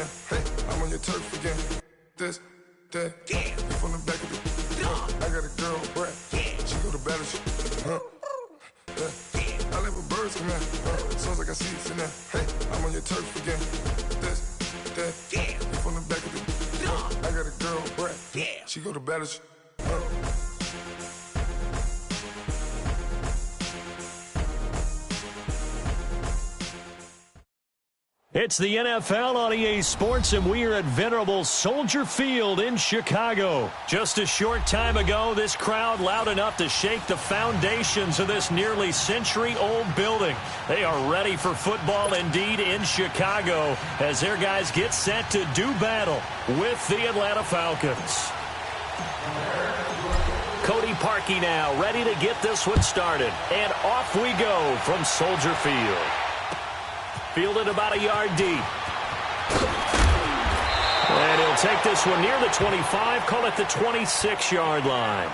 now. Hey, I'm on your turf again. This, that, yeah. From the back of the I got a girl, Brad. Yeah. She go to battle. Yeah. I let the birds come out. Sounds like I see it in there. Hey, I'm on your turf again. This, that, yeah. From the back of the I got a girl, Brad. Yeah. She go to battle. It's the NFL on EA Sports, and we are at venerable Soldier Field in Chicago. Just a short time ago, this crowd loud enough to shake the foundations of this nearly century-old building. They are ready for football indeed in Chicago as their guys get set to do battle with the Atlanta Falcons. Cody Parkey now ready to get this one started. And off we go from Soldier Field. Fielded about a yard deep. And he'll take this one near the 25, call it the 26-yard line.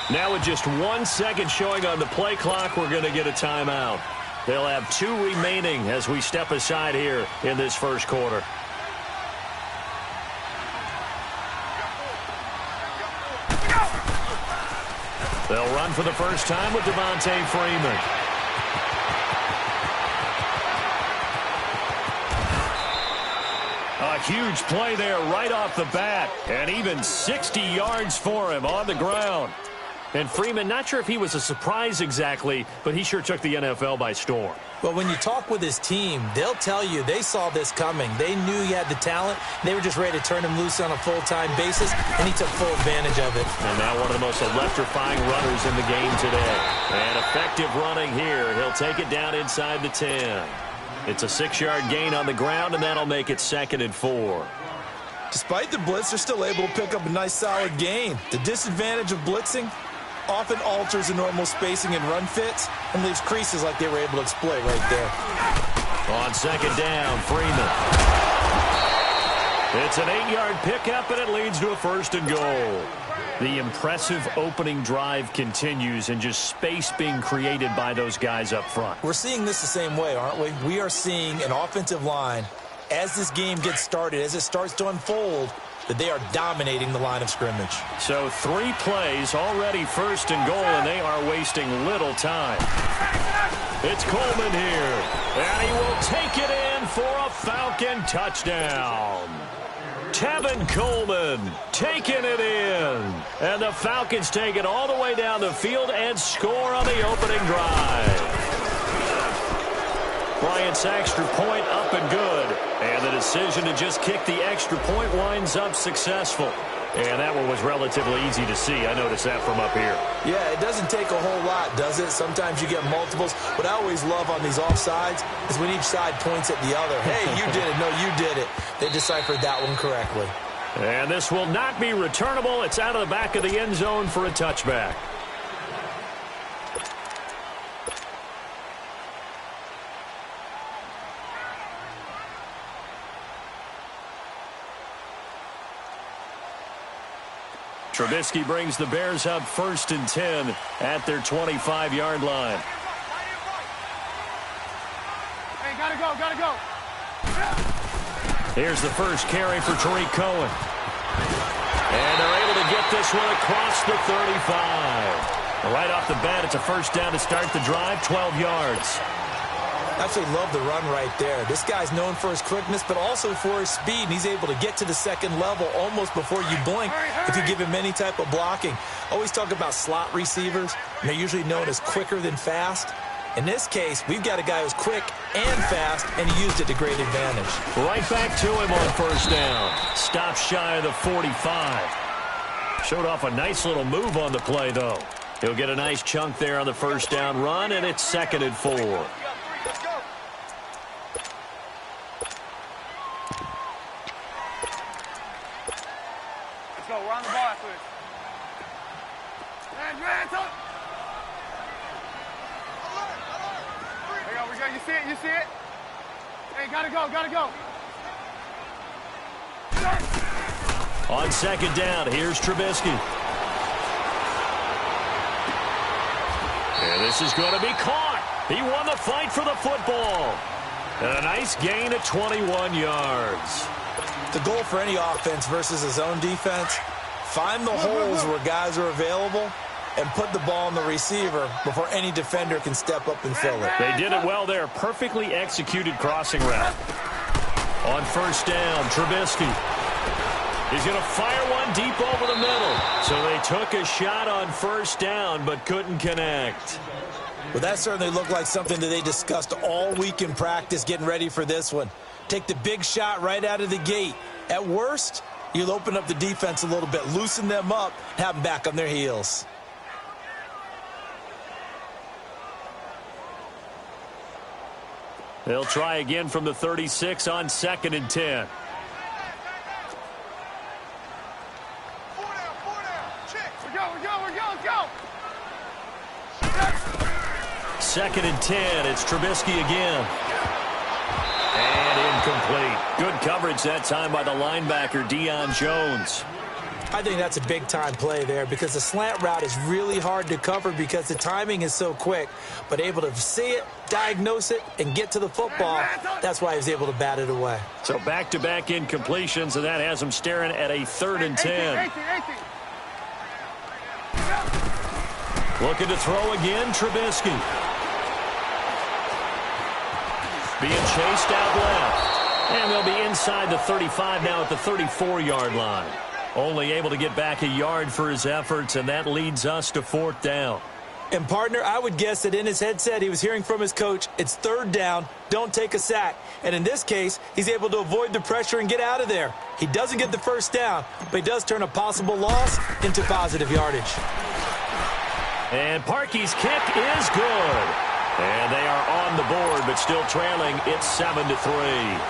Now with just 1 second showing on the play clock, we're going to get a timeout. They'll have 2 remaining as we step aside here in this first quarter. They'll run for the first time with Devontae Freeman. A huge play there right off the bat, and even 60 yards for him on the ground. And Freeman, not sure if he was a surprise exactly, but he sure took the NFL by storm. Well, when you talk with his team, they'll tell you they saw this coming. They knew he had the talent. They were just ready to turn him loose on a full-time basis, and he took full advantage of it. And now one of the most electrifying runners in the game today. And effective running here. He'll take it down inside the 10. It's a 6-yard gain on the ground, and that'll make it 2nd and 4. Despite the blitz, they're still able to pick up a nice, solid gain. The disadvantage of blitzing often alters the normal spacing and run fits and leaves creases like they were able to exploit right there. On 2nd down, Freeman. It's an 8-yard pickup, and it leads to a 1st and goal. The impressive opening drive continues, and just space being created by those guys up front. We're seeing this the same way, aren't we? We are seeing an offensive line, as this game gets started, as it starts to unfold, that they are dominating the line of scrimmage. So 3 plays, already 1st and goal, and they are wasting little time. It's Coleman here, and he will take it in for a Falcon touchdown. Tevin Coleman taking it in. And the Falcons take it all the way down the field and score on the opening drive. Bryant's extra point up and good. And the decision to just kick the extra point winds up successful. And that one was relatively easy to see. I noticed that from up here. Yeah, it doesn't take a whole lot, does it? Sometimes you get multiples. What I always love on these offsides is when each side points at the other. Hey, you did it. No, you did it. They deciphered that one correctly. And this will not be returnable. It's out of the back of the end zone for a touchback. Trubisky brings the Bears up 1st and 10 at their 25-yard line. Hey, gotta go. Here's the first carry for Tariq Cohen. And they're able to get this one across the 35. Right off the bat, it's a first down to start the drive, 12 yards. Absolutely love the run right there. This guy's known for his quickness, but also for his speed, and he's able to get to the second level almost before you blink if you give him any type of blocking. Always talk about slot receivers, and they're usually known as quicker than fast. In this case, we've got a guy who's quick and fast, and he used it to great advantage. Right back to him on first down. Stop shy of the 45. Showed off a nice little move on the play, though. He'll get a nice chunk there on the first down run, and it's 2nd and 4. Let's go. We're on the ball after this. Man, talk. There we go. You see it? You see it? Hey, gotta go. On 2nd down, here's Trubisky. And this is going to be caught. He won the fight for the football. And a nice gain at 21 yards. The goal for any offense versus his own defense, find the holes where guys are available and put the ball on the receiver before any defender can step up and fill it. They did it well there. Perfectly executed crossing route. On first down, Trubisky. He's going to fire one deep over the middle. So they took a shot on first down but couldn't connect. Well, that certainly looked like something that they discussed all week in practice getting ready for this one. Take the big shot right out of the gate. At worst, you'll open up the defense a little bit, loosen them up, have them back on their heels. They'll try again from the 36 on 2nd and 10. Let's go. 2nd and 10. It's Trubisky again. And incomplete. Good coverage that time by the linebacker, Deion Jones. I think that's a big-time play there because the slant route is really hard to cover because the timing is so quick. But able to see it, diagnose it, and get to the football, that's why he was able to bat it away. So back-to-back incompletions, and that has him staring at a 3rd and 10. 18. Looking to throw again, Trubisky. Being chased out left. And they'll be inside the 35 now at the 34-yard line. Only able to get back a yard for his efforts, and that leads us to 4th down. And, partner, I would guess that in his headset he was hearing from his coach, it's 3rd down, don't take a sack. And in this case, he's able to avoid the pressure and get out of there. He doesn't get the first down, but he does turn a possible loss into positive yardage. And Parkey's kick is good. And they are on the board, but still trailing. It's 7-3.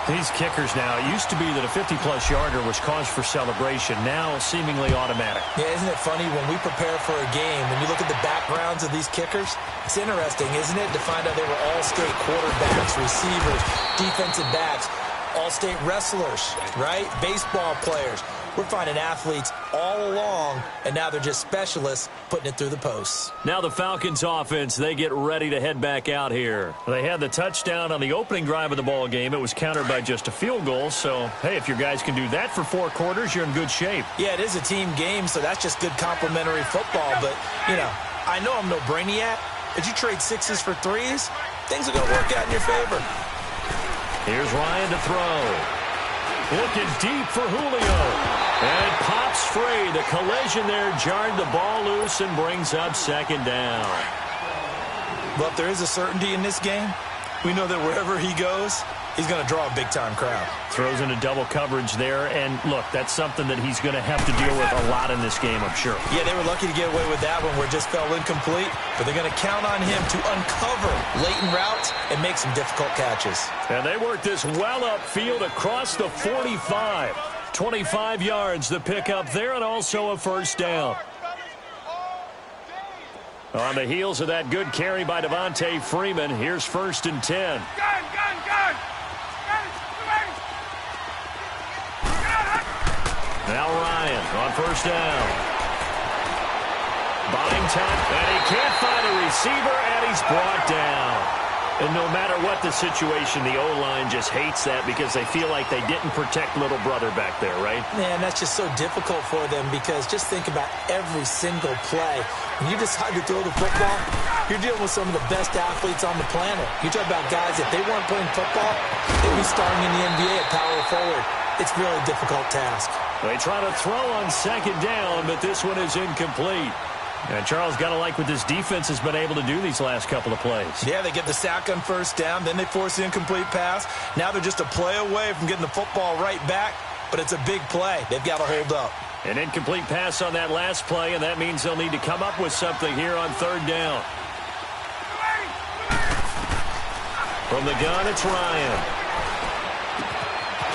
These kickers now, it used to be that a 50-plus yarder was cause for celebration. Now, seemingly automatic. Yeah, isn't it funny when we prepare for a game, when you look at the backgrounds of these kickers, it's interesting, isn't it, to find out they were all-state quarterbacks, receivers, defensive backs, all-state wrestlers, right? Baseball players. We're finding athletes all along, and now they're just specialists putting it through the posts. Now the Falcons offense, they get ready to head back out here. They had the touchdown on the opening drive of the ball game. It was countered by just a field goal. So, hey, if your guys can do that for 4 quarters, you're in good shape. Yeah, it is a team game, so that's just good complimentary football. But, you know, I know I'm no brainiac, but you trade 6s for 3s, things are going to work out in your favor. Here's Ryan to throw. Looking deep for Julio. And it pops free. The collision there jarred the ball loose and brings up 2nd down. Well, if there is a certainty in this game, we know that wherever he goes, he's going to draw a big-time crowd. Throws into double coverage there. And, look, that's something that he's going to have to deal with a lot in this game, I'm sure. Yeah, they were lucky to get away with that one where it just fell incomplete. But they're going to count on him to uncover latent routes and make some difficult catches. And they work this well upfield across the 45. 25 yards the pickup there, and also a first down. On the heels of that good carry by Devontae Freeman, here's 1st and 10. Now Ryan on first down. Buying time, and he can't find a receiver, and he's brought down. And no matter what the situation, the O-line just hates that because they feel like they didn't protect little brother back there, right? Man, that's just so difficult for them because just think about every single play. When you decide to throw the football, you're dealing with some of the best athletes on the planet. You talk about guys, if they weren't playing football, they'd be starting in the NBA at power forward. It's a really difficult task. They try to throw on second down, but this one is incomplete. And Charles, got to like what this defense has been able to do these last couple of plays. Yeah, they get the sack on first down, then they force the incomplete pass. Now they're just a play away from getting the football right back, but it's a big play. They've got to hold up. An incomplete pass on that last play, and that means they'll need to come up with something here on third down. From the gun, it's Ryan.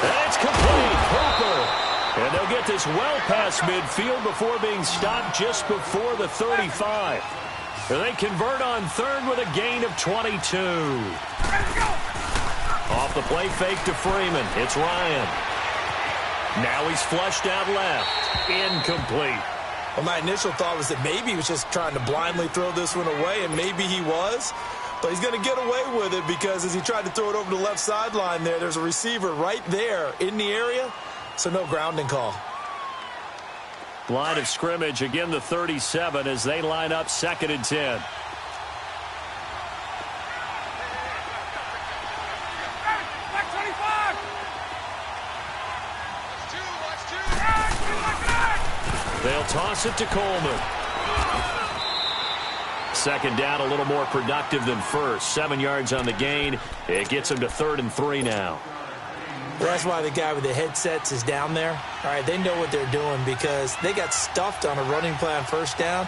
And it's complete. Hooper. And they'll get this well past midfield before being stopped just before the 35. They convert on third with a gain of 22. Off the play fake to Freeman. It's Ryan. Now he's flushed out left. Incomplete. Well, my initial thought was that maybe he was just trying to blindly throw this one away, and maybe he was. But he's going to get away with it because as he tried to throw it over the left sideline there's a receiver right there in the area. So no grounding call. Line of scrimmage, again the 37 as they line up 2nd and 10. They'll toss it to Coleman. 2nd down, a little more productive than first. 7 yards on the gain. It gets them to 3rd and 3 now. Well, that's why the guy with the headsets is down there. All right, they know what they're doing because they got stuffed on a running play on first down.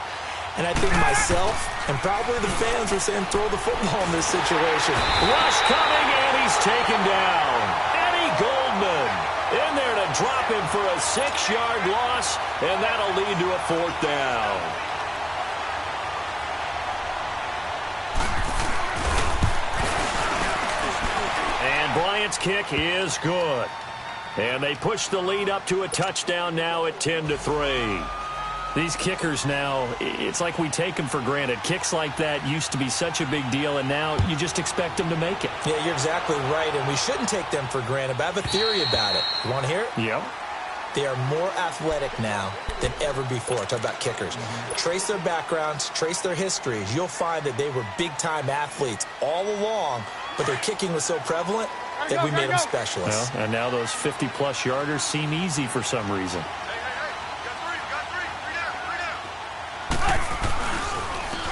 And I think myself and probably the fans were saying throw the football in this situation. Rush coming, and he's taken down. Eddie Goldman in there to drop him for a 6-yard loss, and that'll lead to a 4th down. Bryant's kick is good. And they push the lead up to a touchdown now at 10-3. These kickers now, it's like we take them for granted. Kicks like that used to be such a big deal, and now you just expect them to make it. Yeah, you're exactly right, and we shouldn't take them for granted, but I have a theory about it. You want to hear it? Yep. They are more athletic now than ever before. Talk about kickers. Trace their backgrounds, trace their histories. You'll find that they were big-time athletes all along, but their kicking was so prevalent that we made them specialists. Well, and now those 50-plus yarders seem easy for some reason.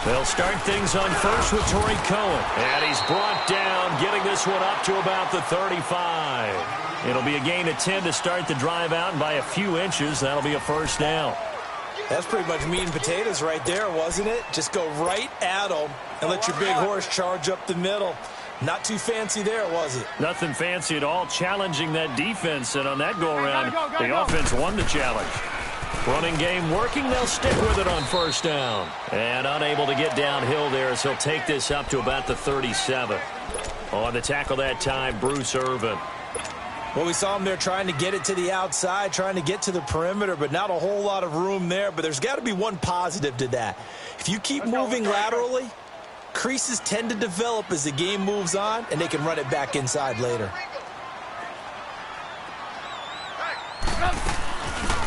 They'll start things on first with Torrey Cohen. And he's brought down, getting this one up to about the 35. It'll be a gain of 10 to start the drive out, and by a few inches, that'll be a 1st down. That's pretty much meat and potatoes right there, wasn't it? Just go right at them and let your big horse charge up the middle. Not too fancy there, was it? Nothing fancy at all, challenging that defense, and on that go-around, the offense won the challenge. Running game working, they'll stick with it on 1st down. And unable to get downhill there as he'll take this up to about the 37. On the tackle that time, Bruce Irvin. Well, we saw him there trying to get it to the outside, trying to get to the perimeter, but not a whole lot of room there. But there's got to be one positive to that. If you keep moving laterally, creases tend to develop as the game moves on, and they can run it back inside later.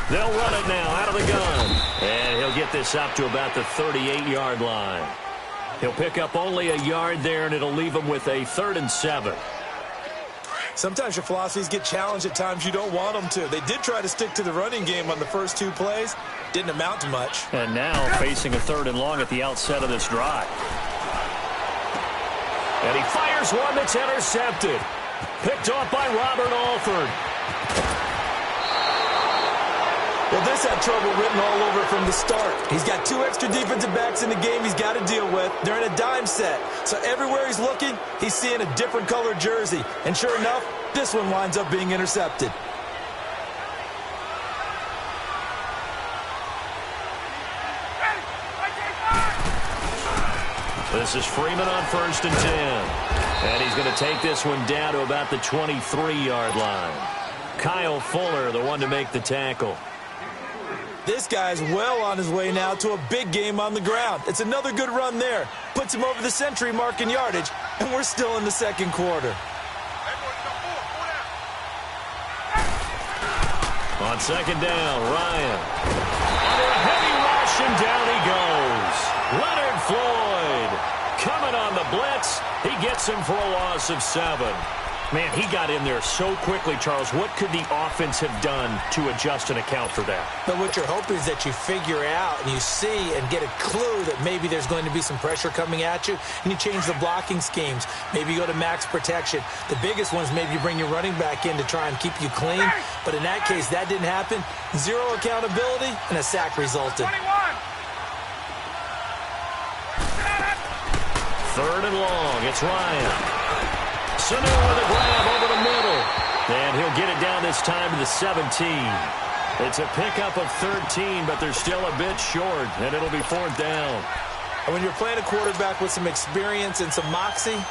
They'll run it now out of the gun. And he'll get this up to about the 38-yard line. He'll pick up only a yard there, and it'll leave him with a 3rd and 7. Sometimes your philosophies get challenged at times you don't want them to. They did try to stick to the running game on the first 2 plays. Didn't amount to much. And now facing a 3rd and long at the outset of this drive. And he fires one that's intercepted. Picked off by Robert Alford. Well, this had trouble written all over from the start. He's got 2 extra defensive backs in the game he's got to deal with. They're in a dime set. So everywhere he's looking, he's seeing a different colored jersey. And sure enough, this one winds up being intercepted. This is Freeman on 1st and 10. And he's going to take this one down to about the 23-yard line. Kyle Fuller, the one to make the tackle. This guy's well on his way now to a big game on the ground. It's another good run there. Puts him over the century mark in yardage. and we're still in the second quarter. On second down, Ryan. Under a heavy rush, and down he goes. Leonard Floyd coming on the blitz. He gets him for a loss of 7. Man, he got in there so quickly, Charles. What could the offense have done to adjust and account for that? But what you're hoping is that you figure out and you see and get a clue that maybe there's going to be some pressure coming at you, and you change the blocking schemes. Maybe you go to max protection. The biggest ones, maybe you bring your running back in to try and keep you clean. But in that case, that didn't happen. 0 accountability, and a sack resulted. 21. Third and long. It's Ryan. Sanu with a grab over the middle. And he'll get it down this time to the 17. It's a pickup of 13, but they're still a bit short, and it'll be 4th down. And when you're playing a quarterback with some experience and some moxie,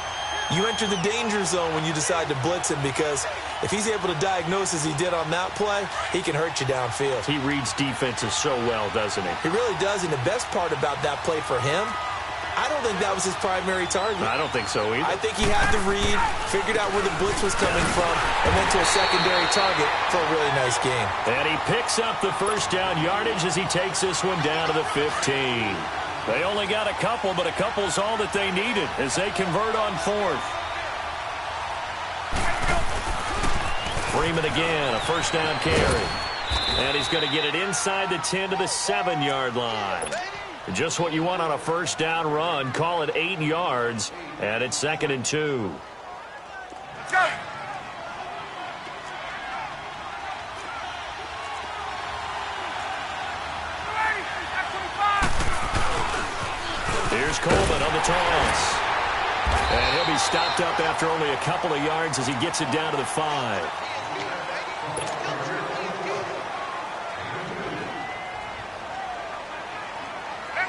you enter the danger zone when you decide to blitz him, because if he's able to diagnose as he did on that play, he can hurt you downfield. He reads defenses so well, doesn't he? He really does, and the best part about that play for him, I don't think that was his primary target. I don't think so either. I think he had to read, figured out where the blitz was coming from, and went to a secondary target for a really nice game. And he picks up the first down yardage as he takes this one down to the 15. They only got a couple, but a couple's all that they needed as they convert on 4th. Freeman again, a first down carry. And he's going to get it inside the 10 to the 7-yard line. Just what you want on a first down run. Call it 8 yards, and it's 2nd and 2. Let's go. Here's Coleman on the toss. And he'll be stopped up after only a couple of yards as he gets it down to the 5.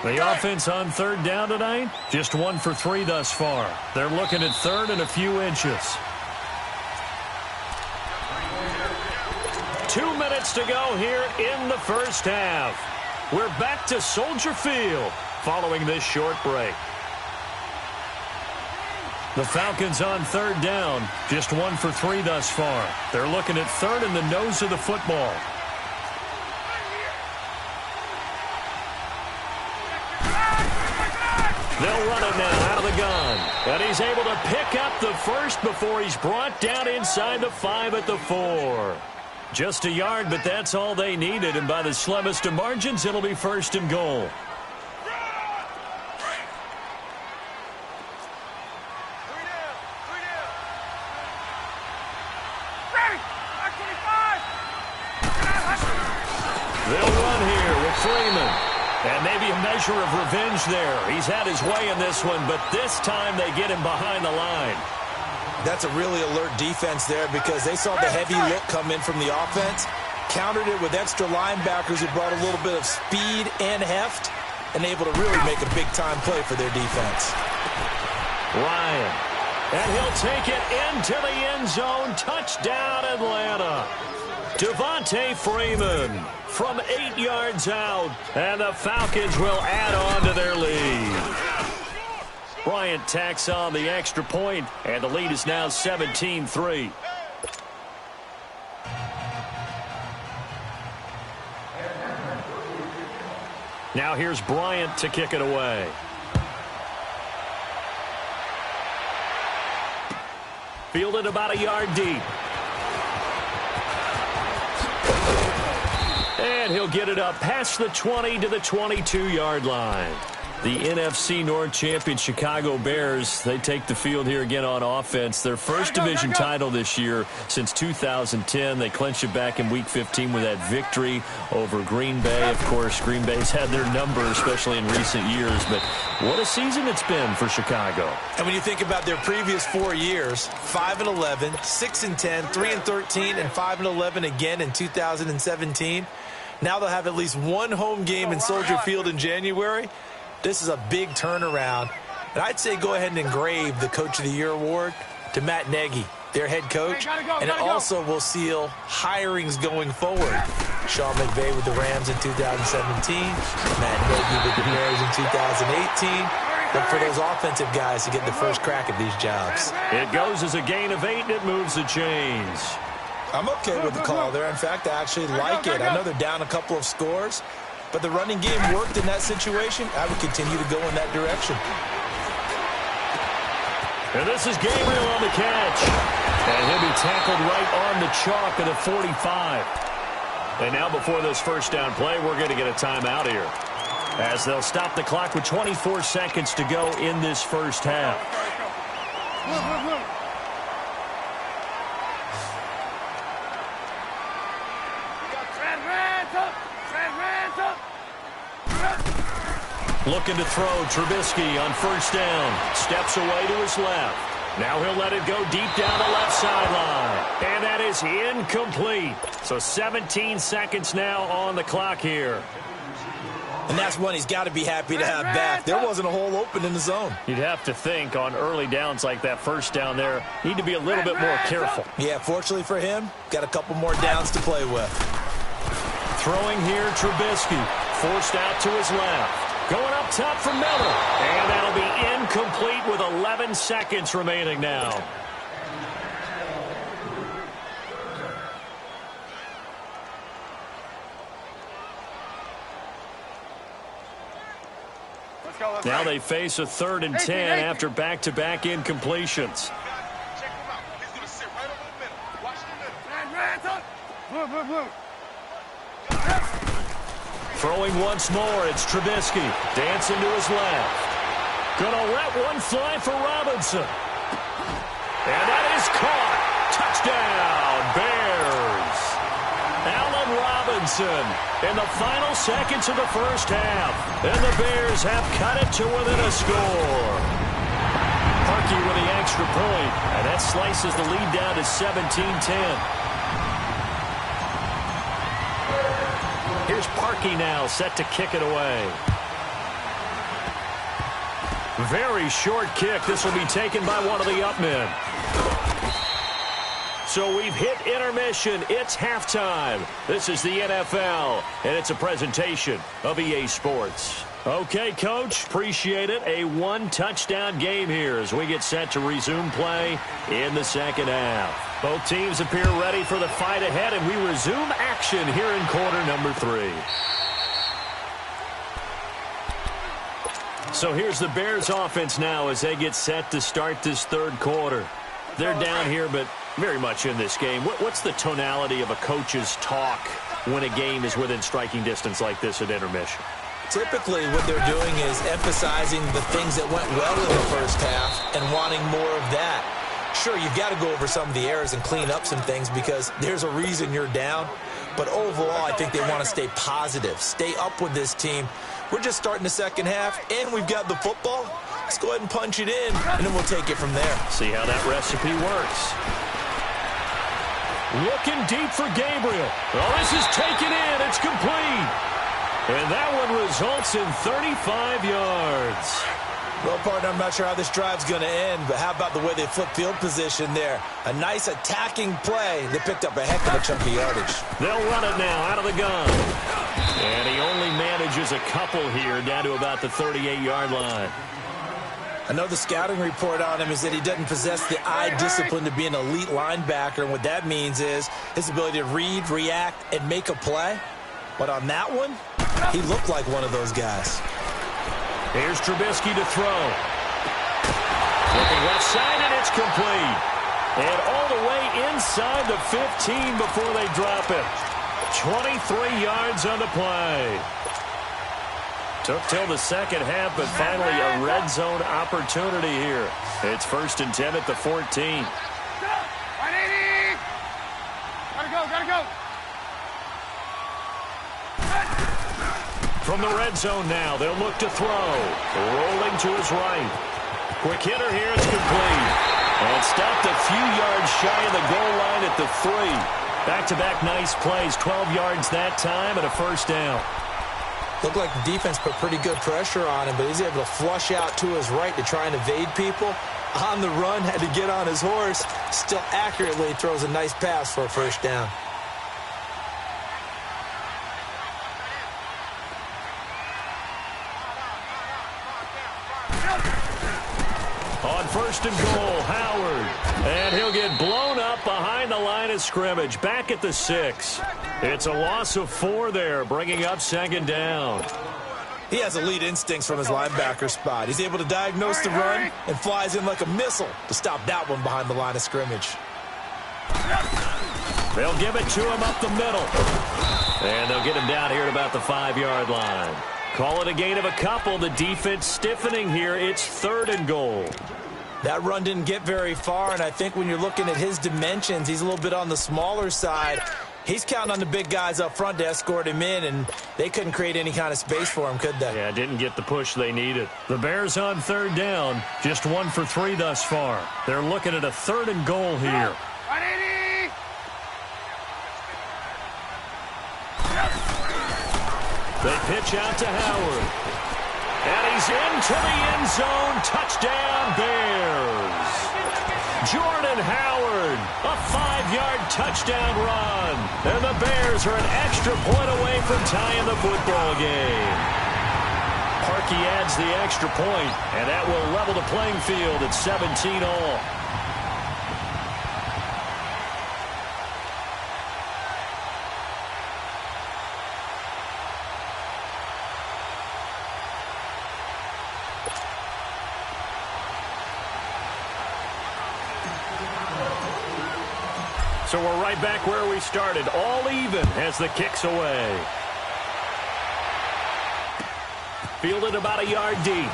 The offense on 3rd down tonight, just 1 for 3 thus far. They're looking at 3rd and a few inches. 2 minutes to go here in the first half. We're back to Soldier Field following this short break. The Falcons on 3rd down, just 1 for 3 thus far. They're looking at 3rd and the nose of the football. They'll run it now out of the gun. And he's able to pick up the first before he's brought down inside the 5 at the 4. Just a yard, but that's all they needed. And by the slimmest of margins, it'll be 1st and goal. They'll run here with Freeman. And maybe a measure of revenge there. He's had his way in this one, but this time they get him behind the line. That's a really alert defense there, because they saw the heavy look come in from the offense, countered it with extra linebackers who brought a little bit of speed and heft, and able to really make a big-time play for their defense. Ryan. And he'll take it into the end zone. Touchdown, Atlanta. Devontae Freeman from 8 yards out, and the Falcons will add on to their lead. Bryant tacks on the extra point, and the lead is now 17-3. Now here's Bryant to kick it away. Fielded about a yard deep. And he'll get it up past the 20 to the 22-yard line. The NFC North champion Chicago Bears, they take the field here again on offense. Their first division title this year since 2010. They clinched it back in Week 15 with that victory over Green Bay. Of course, Green Bay's had their number, especially in recent years. But what a season it's been for Chicago. And when you think about their previous 4 years, 5-11, 6-10, 3-13, and 5-11 again in 2017. Now they'll have at least one home game in Soldier Field in January. This is a big turnaround. And I'd say go ahead and engrave the Coach of the Year award to Matt Nagy, their head coach. And it also will seal hirings going forward. Sean McVay with the Rams in 2017. Matt Nagy with the Bears in 2018. Look for those offensive guys to get the first crack at these jobs. It goes as a gain of 8, and it moves the chains. I'm okay with the call there. In fact, I actually like it. I know they're down a couple of scores, but the running game worked in that situation. I would continue to go in that direction. And this is Gabriel on the catch. And he'll be tackled right on the chalk at the 45. And now before this first down play, we're going to get a timeout here, as they'll stop the clock with 24 seconds to go in this first half. Looking to throw, Trubisky on first down. Steps away to his left. Now he'll let it go deep down the left sideline. And that is incomplete. So 17 seconds now on the clock here. And that's one he's got to be happy to have back. There wasn't a hole open in the zone. You'd have to think on early downs like that first down there, need to be a little bit more careful. Yeah, fortunately for him, got a couple more downs to play with. Throwing here, Trubisky. Forced out to his left. Going up top for Miller. And that'll be incomplete with 11 seconds remaining now. Now they face a 3rd and 10 after back-to-back incompletions. Check him out. He's going to sit right over the middle. Watch the middle. Blue. Throwing once more, it's Trubisky. Dancing to his left. Gonna let one fly for Robinson. And that is caught. Touchdown, Bears. Allen Robinson in the final seconds of the first half. And the Bears have cut it to within a score. Parkey with the extra point. And that slices the lead down to 17-10. Here's Parkey now, set to kick it away. Very short kick. This will be taken by one of the up men. So we've hit intermission. It's halftime. This is the NFL, and it's a presentation of EA Sports. Okay, Coach, appreciate it. A one-touchdown game here as we get set to resume play in the second half. Both teams appear ready for the fight ahead, and we resume action here in quarter number 3. So here's the Bears offense now as they get set to start this third quarter. They're down here, but very much in this game. What's the tonality of a coach's talk when a game is within striking distance like this at intermission? Typically, what they're doing is emphasizing the things that went well in the first half and wanting more of that. Sure, you've got to go over some of the errors and clean up some things because there's a reason you're down. But overall, I think they want to stay positive, stay up with this team. We're just starting the second half, and we've got the football. Let's go ahead and punch it in, and then we'll take it from there. See how that recipe works. Looking deep for Gabriel. Oh, this is taken in. It's complete. And that one results in 35 yards. Well, partner, I'm not sure how this drive's going to end, but how about the way they flip field position there? A nice attacking play. They picked up a heck of a chunk of yardage. They'll run it now out of the gun. And he only manages a couple here down to about the 38-yard line. I know the scouting report on him is that he doesn't possess the eye discipline to be an elite linebacker, and what that means is his ability to read, react, and make a play. But on that one, he looked like one of those guys. Here's Trubisky to throw. Looking left side, and it's complete. And all the way inside the 15 before they drop it. 23 yards on the play. Took till the second half, but finally a red zone opportunity here. It's 1st and 10 at the 14. Gotta go. From the red zone now, they'll look to throw. Rolling to his right. Quick hitter here, it's complete. And stopped a few yards shy of the goal line at the 3. Back-to-back nice plays, 12 yards that time and a first down. Looked like the defense put pretty good pressure on him, but he's able to flush out to his right to try and evade people. On the run, had to get on his horse. Still accurately throws a nice pass for a first down. On first and goal, Howard. And he'll get blown up behind the line of scrimmage. Back at the 6. It's a loss of 4 there, bringing up second down. He has elite instincts from his linebacker spot. He's able to diagnose the run and flies in like a missile to stop that one behind the line of scrimmage. They'll give it to him up the middle. And they'll get him down here at about the 5-yard line. Call it a gain of a couple. The defense stiffening here. It's 3rd and goal. That run didn't get very far, and I think when you're looking at his dimensions, he's a little bit on the smaller side. He's counting on the big guys up front to escort him in, and they couldn't create any kind of space for him, could they? Yeah, didn't get the push they needed. The Bears on 3rd down, just 1 for 3 thus far. They're looking at a 3rd and goal here. They pitch out to Howard. And he's into the end zone. Touchdown, Bears. Jordan Howard, a 5-yard touchdown run. And the Bears are an extra point away from tying the football game. Parkey adds the extra point, and that will level the playing field at 17 all. So we're right back where we started, all even as the kick's away. Fielded about a yard deep.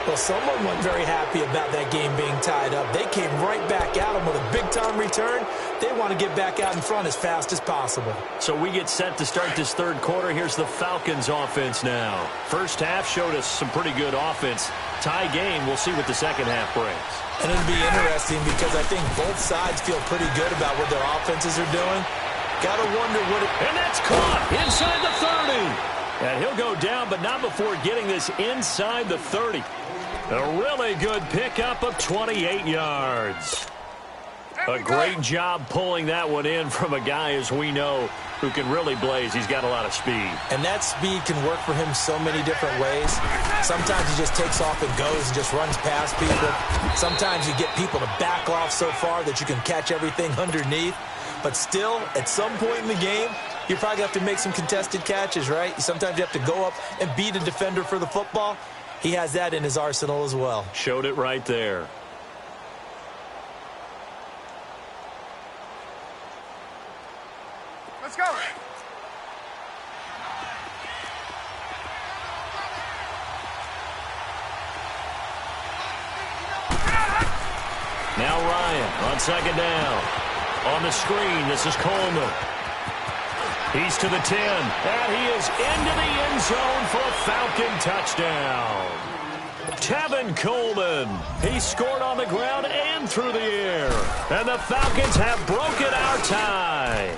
Well, someone wasn't very happy about that game being tied up. They came right back at him with a big-time return. They want to get back out in front as fast as possible. So we get set to start this 3rd quarter. Here's the Falcons offense now. First half showed us some pretty good offense. Tie game, we'll see what the second half brings. And it'll be interesting because I think both sides feel pretty good about what their offenses are doing. Got to wonder what it... And that's caught inside the 30. And he'll go down, but not before getting this inside the 30. A really good pickup of 28 yards. A great job pulling that one in from a guy, as we know, who can really blaze. He's got a lot of speed. And that speed can work for him so many different ways. Sometimes he just takes off and goes and just runs past people. Sometimes you get people to back off so far that you can catch everything underneath. But still, at some point in the game, you probably have to make some contested catches, right? Sometimes you have to go up and beat a defender for the football. He has that in his arsenal as well. Showed it right there. Let's go. Now Ryan on 2nd down. On the screen, this is Coleman. He's to the 10, and he is into the end zone for a Falcon touchdown. Tevin Coleman. He scored on the ground and through the air. And the Falcons have broken our tie.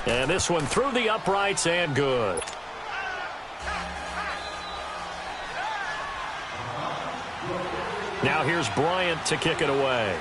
And this one through the uprights and good. Now here's Bryant to kick it away.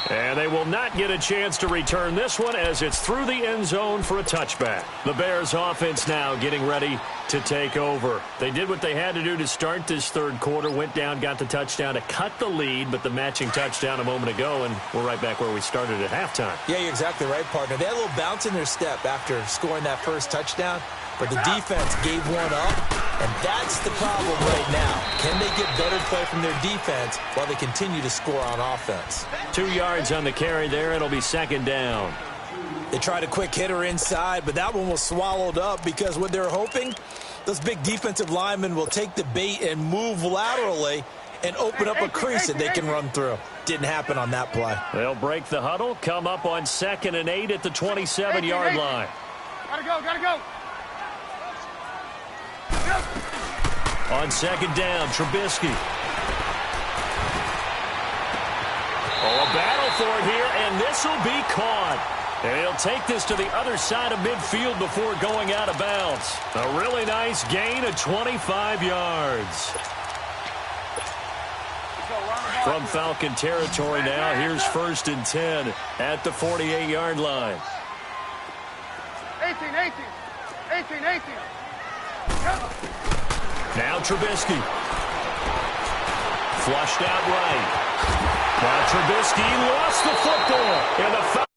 And they will not get a chance to return this one as it's through the end zone for a touchback. The Bears offense now getting ready to take over. They did what they had to do to start this 3rd quarter, went down, got the touchdown to cut the lead, but the matching touchdown a moment ago, and we're right back where we started at halftime. Yeah, you're exactly right, partner. They had a little bounce in their step after scoring that first touchdown, but the defense gave one up, and that's the problem right now. Can they get better play from their defense while they continue to score on offense? 2 yards on the carry there. It'll be 2nd down. They tried a quick hitter inside, but that one was swallowed up because what they're hoping, those big defensive linemen will take the bait and move laterally and open up a crease that they can run through. Didn't happen on that play. They'll break the huddle, come up on 2nd and 8 at the 27-yard line. Gotta go, gotta go. On 2nd down, Trubisky. Oh, a battle for it here, and this will be caught. And he'll take this to the other side of midfield before going out of bounds. A really nice gain of 25 yards. Let's go, run the ball. From Falcon territory now, here's 1st and 10 at the 48-yard line. 18. Now Trubisky. Flushed out right. Now Trubisky lost the football. And the